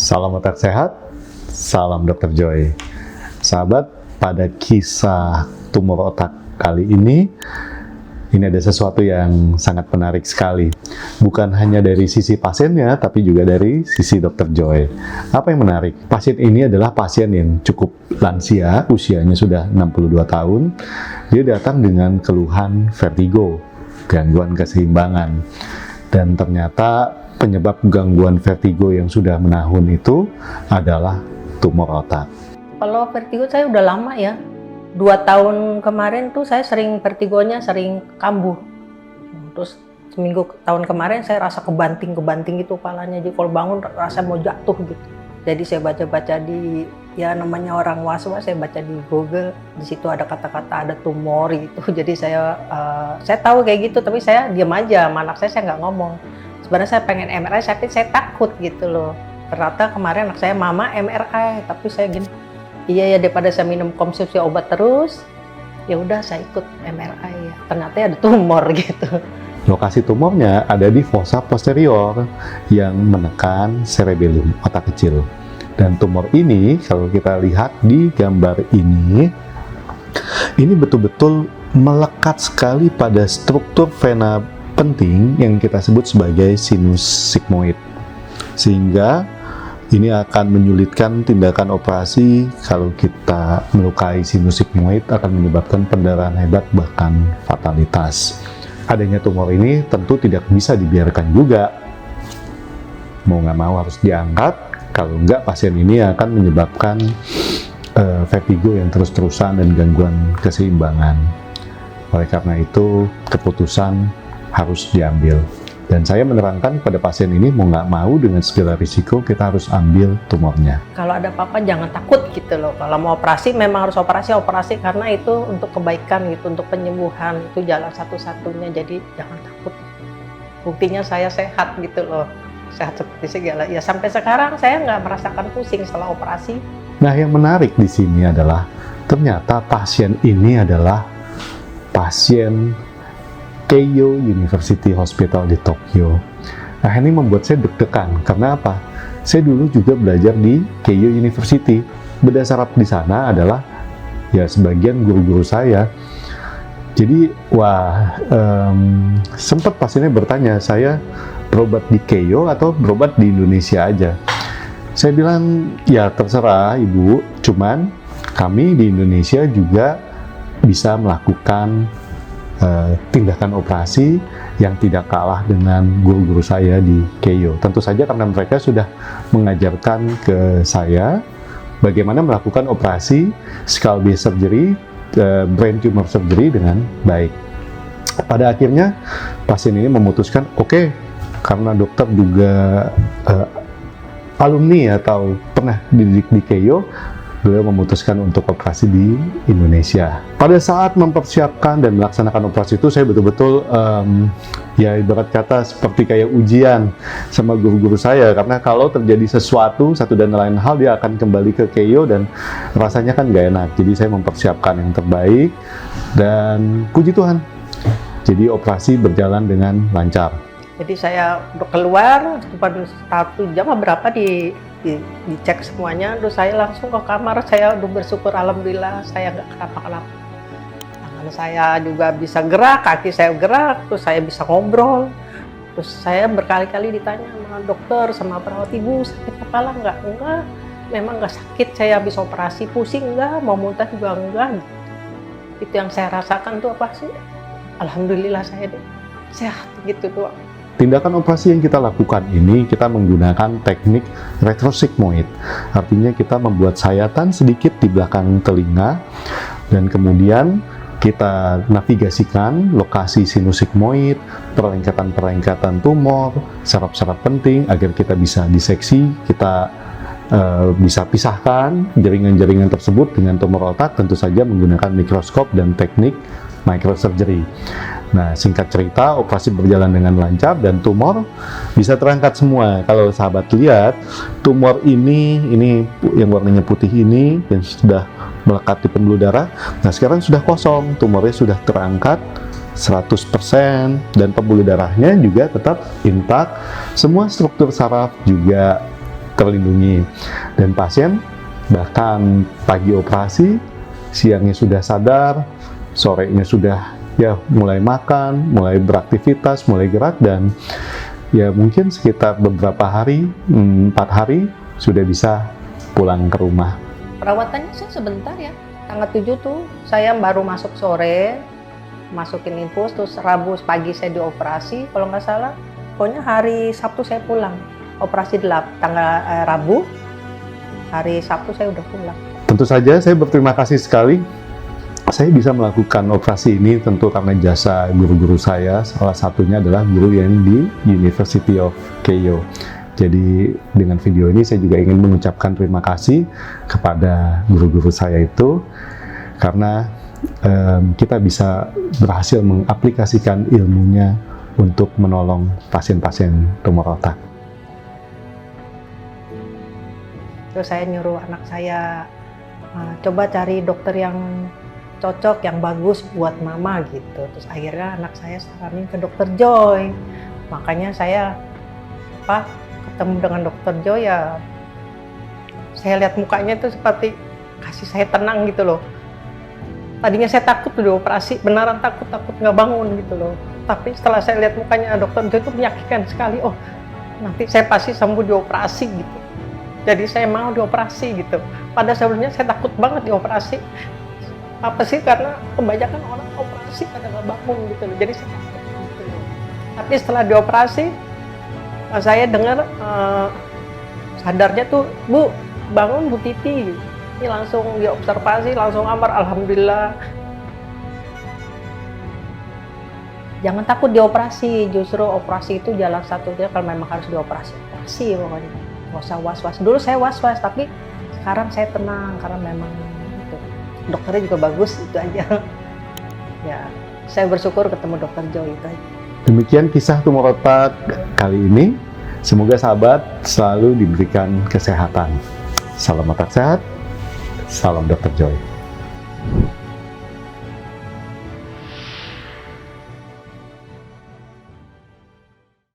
Salam otak sehat, salam Dr. Joy. Sahabat, pada kisah tumor otak kali ini ada sesuatu yang sangat menarik sekali. Bukan hanya dari sisi pasiennya, tapi juga dari sisi Dr. Joy. Apa yang menarik? Pasien ini adalah pasien yang cukup lansia, usianya sudah 62 tahun. Dia datang dengan keluhan vertigo, gangguan keseimbangan. Dan ternyata penyebab gangguan vertigo yang sudah menahun itu adalah tumor otak. Kalau vertigo saya udah lama ya. 2 tahun kemarin tuh saya sering vertigonya sering kambuh. Terus tahun kemarin saya rasa kebanting gitu kepalanya. Jadi kalau bangun rasa mau jatuh gitu. Jadi saya baca-baca di, ya namanya orang was-was, saya baca di Google. Di situ ada kata-kata ada tumor gitu. Jadi saya tahu kayak gitu, tapi saya diam aja. Sama anak saya nggak ngomong. Sebenarnya saya pengen MRI, tapi saya takut gitu loh. Ternyata kemarin anak saya, mama MRI, tapi saya gini, iya ya daripada saya minum konsumsi obat terus, ya udah saya ikut MRI ya. Ternyata ada tumor gitu. Lokasi tumornya ada di fossa posterior yang menekan cerebellum, otak kecil. Dan tumor ini, kalau kita lihat di gambar ini betul-betul melekat sekali pada struktur vena penting yang kita sebut sebagai sinus sigmoid. Sehingga ini akan menyulitkan tindakan operasi. Kalau kita melukai sinus sigmoid akan menyebabkan pendarahan hebat bahkan fatalitas. Adanya tumor ini tentu tidak bisa dibiarkan juga. Mau nggak mau harus diangkat. Kalau nggak, pasien ini akan menyebabkan vertigo yang terus-terusan dan gangguan keseimbangan. Oleh karena itu, keputusan harus diambil. Dan saya menerangkan pada pasien ini mau nggak mau dengan segala risiko kita harus ambil tumornya. Kalau ada apa-apa jangan takut gitu loh. Kalau mau operasi memang harus operasi karena itu untuk kebaikan gitu, untuk penyembuhan, itu jalan satu-satunya. Jadi jangan takut. Buktinya saya sehat gitu loh, sehat seperti segala. Ya sampai sekarang saya nggak merasakan pusing setelah operasi. Nah, yang menarik di sini adalah ternyata pasien ini adalah pasien Keio University Hospital di Tokyo. Nah, ini membuat saya deg-degan. Karena apa? Saya dulu juga belajar di Keio University. Beda saraf di sana adalah ya sebagian guru-guru saya. Jadi, sempat pasiennya bertanya, saya berobat di Keio atau berobat di Indonesia aja? Saya bilang, ya terserah Ibu, cuman kami di Indonesia juga bisa melakukan tindakan operasi yang tidak kalah dengan guru-guru saya di Keio. Tentu saja karena mereka sudah mengajarkan ke saya bagaimana melakukan operasi skull base surgery, brain tumor surgery dengan baik. Pada akhirnya pasien ini memutuskan, oke, karena dokter juga alumni atau pernah dididik di Keio, beliau memutuskan untuk operasi di Indonesia. Pada saat mempersiapkan dan melaksanakan operasi itu, saya betul-betul ya ibarat kata seperti kayak ujian sama guru-guru saya, karena kalau terjadi sesuatu, satu dan lain hal, dia akan kembali ke Keio dan rasanya kan gak enak. Jadi saya mempersiapkan yang terbaik dan puji Tuhan, jadi operasi berjalan dengan lancar. Jadi saya udah keluar, pada 1 jam berapa dicek semuanya, terus saya langsung ke kamar. Saya udah bersyukur, alhamdulillah saya nggak kenapa-kenapa. Tangan saya juga bisa gerak, kaki saya gerak, terus saya bisa ngobrol. Terus saya berkali-kali ditanya sama dokter, sama perawat, Ibu sakit kepala nggak? Enggak, memang nggak sakit, saya habis operasi. Pusing enggak, mau muntah juga enggak. Itu yang saya rasakan tuh apa sih? Alhamdulillah saya deh sehat gitu doang. Tindakan operasi yang kita lakukan ini, kita menggunakan teknik retrosigmoid. Artinya kita membuat sayatan sedikit di belakang telinga, dan kemudian kita navigasikan lokasi sinus sigmoid, perlengkatan-perlengkatan tumor, saraf-saraf penting, agar kita bisa diseksi, kita bisa pisahkan jaringan-jaringan tersebut dengan tumor otak, tentu saja menggunakan mikroskop dan teknik microsurgery. Nah, singkat cerita, operasi berjalan dengan lancar dan tumor bisa terangkat semua. Kalau sahabat lihat, tumor ini yang warnanya putih ini yang sudah melekat di pembuluh darah, nah sekarang sudah kosong, tumornya sudah terangkat 100% dan pembuluh darahnya juga tetap intak. Semua struktur saraf juga terlindungi. Dan pasien bahkan pagi operasi, siangnya sudah sadar, sorenya sudah ya mulai makan, mulai beraktivitas, mulai gerak, dan ya mungkin sekitar beberapa hari, 4 hari sudah bisa pulang ke rumah. Perawatannya sih sebentar ya. Tanggal 7 tuh saya baru masuk sore, masukin infus, terus Rabu pagi saya dioperasi. Kalau nggak salah, pokoknya hari Sabtu saya pulang. Operasi tanggal Rabu, hari Sabtu saya udah pulang. Tentu saja saya berterima kasih sekali. Saya bisa melakukan operasi ini tentu karena jasa guru-guru saya. Salah satunya adalah guru yang di University of Keio. Jadi dengan video ini saya juga ingin mengucapkan terima kasih kepada guru-guru saya itu, karena kita bisa berhasil mengaplikasikan ilmunya untuk menolong pasien-pasien tumor otak. Terus saya nyuruh anak saya, coba cari dokter yang cocok, yang bagus buat mama gitu. Terus akhirnya anak saya saranin ke dokter Joy. Makanya saya ketemu dengan dokter Joy, ya saya lihat mukanya itu seperti kasih saya tenang gitu loh. Tadinya saya takut tuh dioperasi, beneran takut nggak bangun gitu loh. Tapi setelah saya lihat mukanya dokter Joy itu meyakinkan sekali, oh nanti saya pasti sembuh dioperasi gitu. Jadi saya mau dioperasi gitu. Pada sebelumnya saya takut banget dioperasi. Apa sih, karena kebanyakan orang operasi pada nggak bangun gitu loh. Jadi saya takut gitu loh. Tapi setelah dioperasi, saya dengar sadarnya tuh, Bu, bangun Bu Titi. Ini langsung diobservasi, langsung amar, alhamdulillah. Jangan takut dioperasi, justru operasi itu jalan satunya kalau memang harus dioperasi. Operasi pokoknya, nggak usah was-was. Dulu saya was-was, tapi sekarang saya tenang karena memang itu. Dokternya juga bagus, itu aja. Ya, saya bersyukur ketemu dokter Joy itu aja. Demikian kisah tumor otak kali ini. Semoga sahabat selalu diberikan kesehatan. Salam otak sehat, salam Dr. Joy.